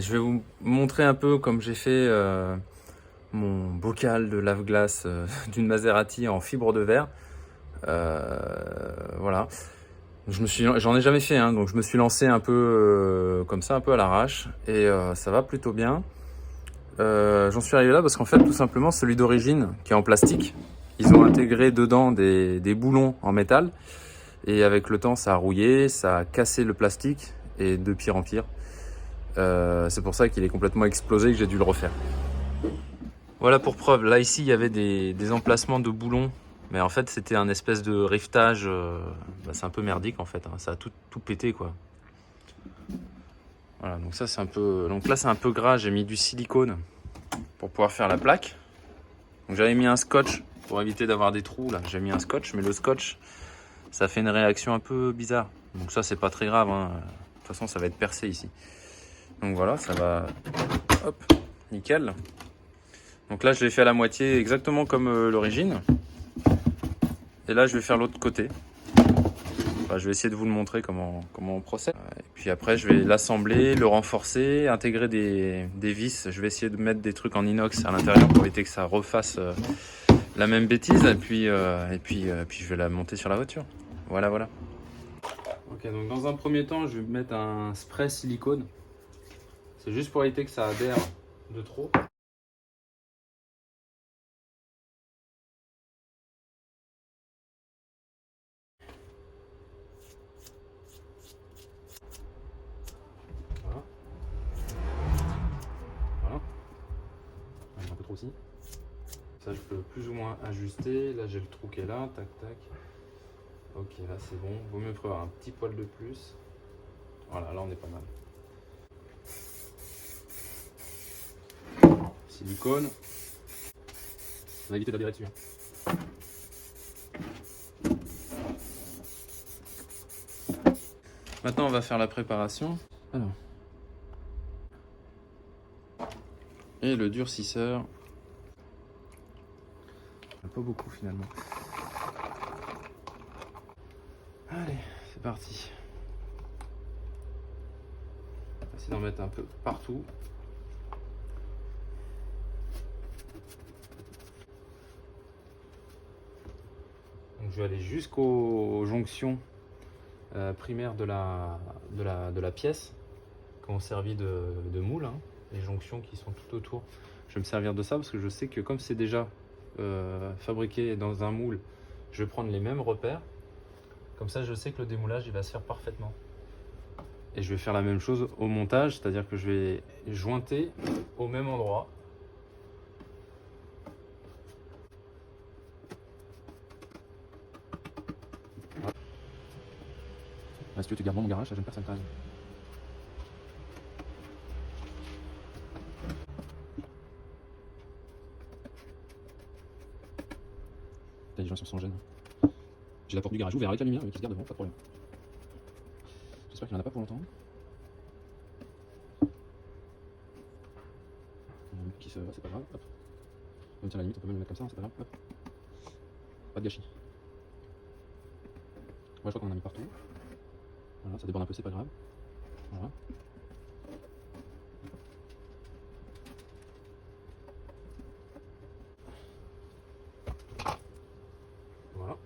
Je vais vous montrer un peu comme j'ai fait mon bocal de lave-glace d'une Maserati en fibre de verre. Voilà. J'en ai jamais fait, hein, donc je me suis lancé un peu comme ça, un peu à l'arrache, et ça va plutôt bien. J'en suis arrivé là parce qu'en fait, tout simplement, celui d'origine qui est en plastique, ils ont intégré dedans des boulons en métal, et avec le temps, ça a rouillé, ça a cassé le plastique, et de pire en pire. C'est pour ça qu'il est complètement explosé et que j'ai dû le refaire. Voilà pour preuve, là ici il y avait des emplacements de boulons, mais en fait c'était un espèce de rivetage, c'est un peu merdique en fait, hein. Ça a tout pété quoi. Voilà, donc ça c'est un peu, donc là c'est un peu gras, j'ai mis du silicone pour pouvoir faire la plaque. Donc j'avais mis un scotch pour éviter d'avoir des trous, là j'ai mis un scotch, mais le scotch ça fait une réaction un peu bizarre, donc ça c'est pas très grave, hein. De toute façon ça va être percé ici. Donc voilà, ça va, hop, nickel. Donc là je l'ai fait à la moitié exactement comme l'origine. Et là je vais faire l'autre côté. Enfin, je vais essayer de vous le montrer comment on procède. Et puis après je vais l'assembler, le renforcer, intégrer des vis. Je vais essayer de mettre des trucs en inox à l'intérieur pour éviter que ça refasse la même bêtise. Et puis je vais la monter sur la voiture. Voilà. Ok, donc dans un premier temps je vais mettre un spray silicone. C'est juste pour éviter que ça adhère de trop. Voilà. Un peu trop aussi. Ça je peux plus ou moins ajuster. Là j'ai le trou qui est là, tac. Ok, là c'est bon. Vaut mieux prévoir un petit poil de plus. Voilà, là on est pas mal. Silicone. On va éviter d'adhérer dessus. Maintenant on va faire la préparation. Alors. Et le durcisseur. Pas beaucoup finalement. Allez, c'est parti. On va essayer d'en mettre un peu partout. Donc je vais aller jusqu'aux jonctions primaires de la pièce qui ont servi de moule, hein. Les jonctions qui sont tout autour. Je vais me servir de ça parce que je sais que comme c'est déjà fabriqué dans un moule, je vais prendre les mêmes repères. Comme ça, je sais que le démoulage il va se faire parfaitement. Et je vais faire la même chose au montage, c'est-à-dire que je vais jointer au même endroit. Si tu veux, tu gardes dans mon garage, ça gêne personne. Les gens sont gêne. J'ai la porte du garage ouverte avec la lumière qui se garde devant, pas de problème. J'espère qu'il n'y en a pas pour longtemps. Qui se va, c'est pas grave. Hop. Même si à la limite on peut même le mettre comme ça, c'est pas grave. Hop. Pas de gâchis. Ouais, je crois qu'on en a mis partout. Voilà, ça déborde un peu, c'est pas grave. Voilà. Voilà.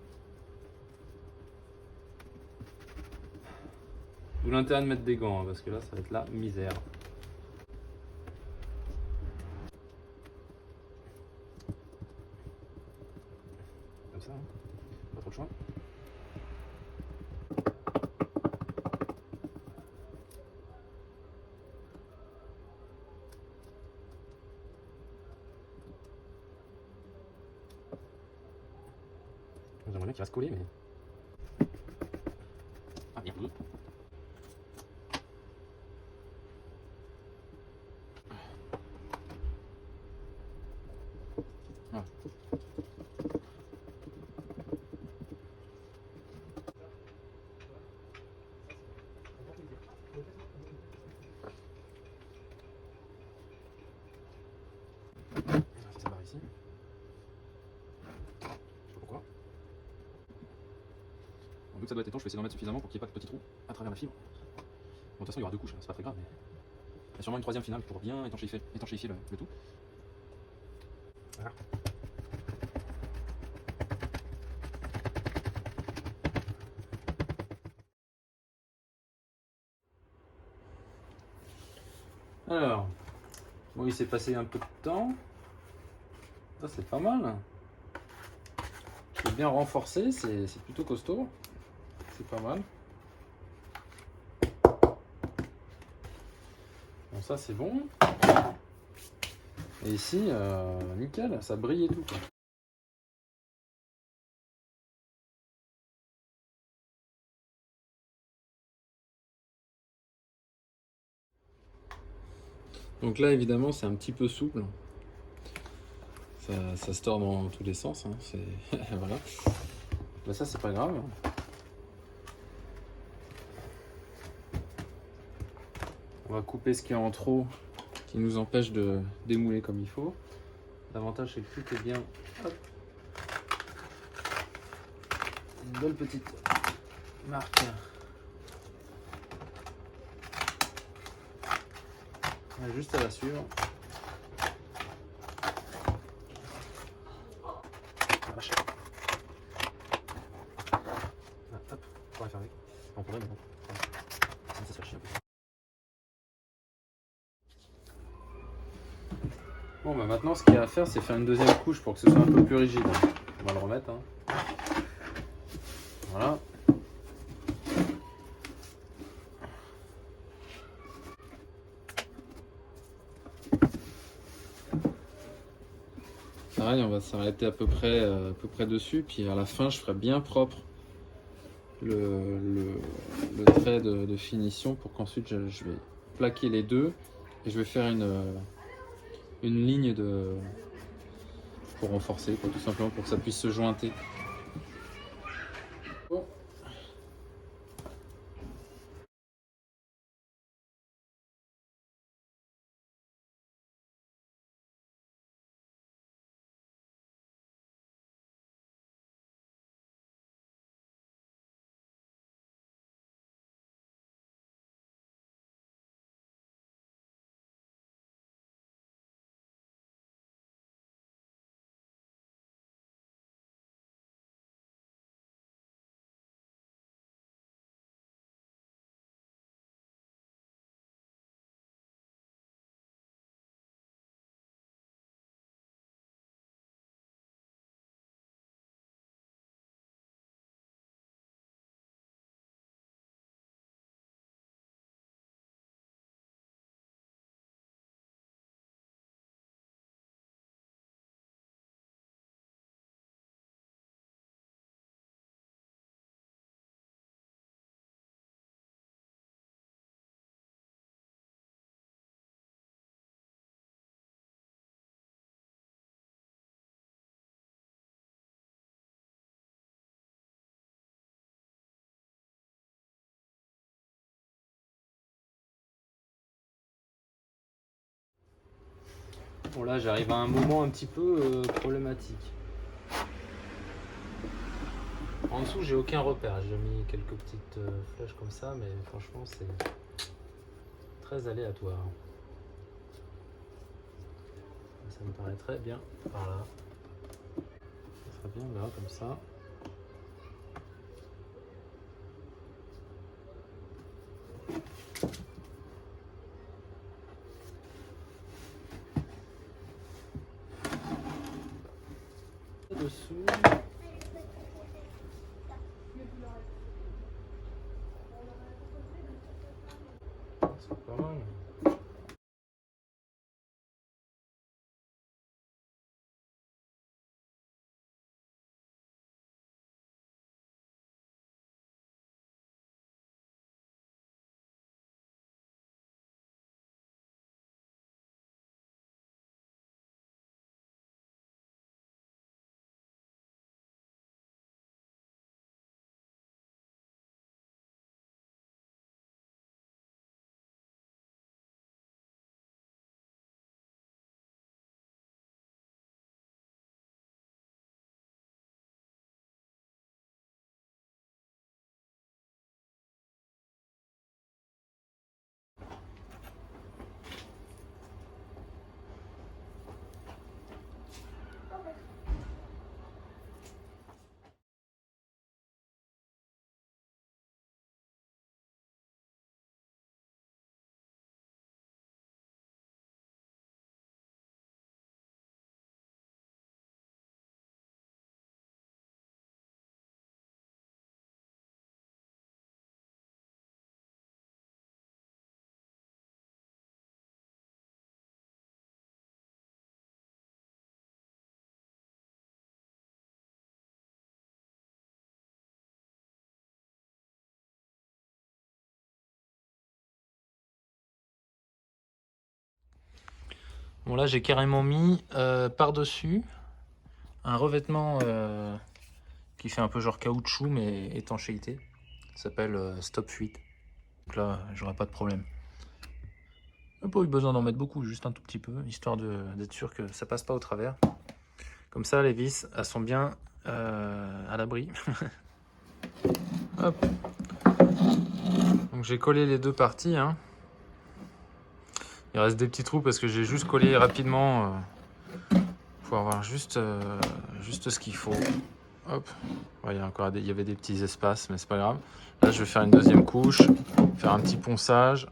D'où l'intérêt de mettre des gants, hein, parce que là ça va être la misère. Comme ça, hein. Pas trop de choix. J'aimerais bien qu'il va se coller, mais. Ah merde. Voilà. Ça barre ici. Je sais pas pourquoi. Bon, vu que ça doit être étanche, je vais essayer d'en mettre suffisamment pour qu'il n'y ait pas de petits trous à travers la fibre. Bon, de toute façon, il y aura deux couches, hein, c'est pas très grave, mais. Il y a sûrement une troisième finale pour bien étanchéifier le tout. Voilà. Alors, bon, il s'est passé un peu de temps. Ça, c'est pas mal. Je l'ai bien renforcé, c'est plutôt costaud. C'est pas mal. Bon, ça, c'est bon. Et ici, nickel, ça brille et tout, quoi. Donc là, évidemment, c'est un petit peu souple. Ça se tord dans tous les sens. Hein. Voilà. Bah, ça, c'est pas grave. On va couper ce qui est en trop, qui nous empêche de démouler comme il faut. L'avantage, c'est que tout est bien. Hop. Une belle petite marque. Juste à la suivre. Hop, on pourrait faire avec. On pourrait, mais bon. Ça se fait chier un peu. Bon, bah maintenant, ce qu'il y a à faire, c'est faire une deuxième couche pour que ce soit un peu plus rigide. On va le remettre. Hein. Voilà. Pareil, on va s'arrêter à peu près dessus, puis à la fin, je ferai bien propre le trait de finition pour qu'ensuite je vais plaquer les deux et je vais faire une ligne pour renforcer, quoi, tout simplement pour que ça puisse se jointer. Bon. Bon, là, j'arrive à un moment un petit peu problématique. En dessous, j'ai aucun repère. J'ai mis quelques petites flèches comme ça, mais franchement, c'est très aléatoire. Ça me paraîtrait bien par là. Ça serait bien là, comme ça. Dessous. C'est pas mal. Bon là j'ai carrément mis par-dessus un revêtement qui fait un peu genre caoutchouc mais étanchéité. Ça s'appelle Stop Fuite. Donc là j'aurai pas de problème. J'ai pas eu besoin d'en mettre beaucoup, juste un tout petit peu, histoire d'être sûr que ça passe pas au travers. Comme ça les vis elles sont bien à l'abri. Hop. Donc j'ai collé les deux parties. Hein. Il reste des petits trous parce que j'ai juste collé rapidement pour avoir juste ce qu'il faut. Hop. Ouais, il y avait des petits espaces, mais c'est pas grave. Là, je vais faire une deuxième couche, faire un petit ponçage.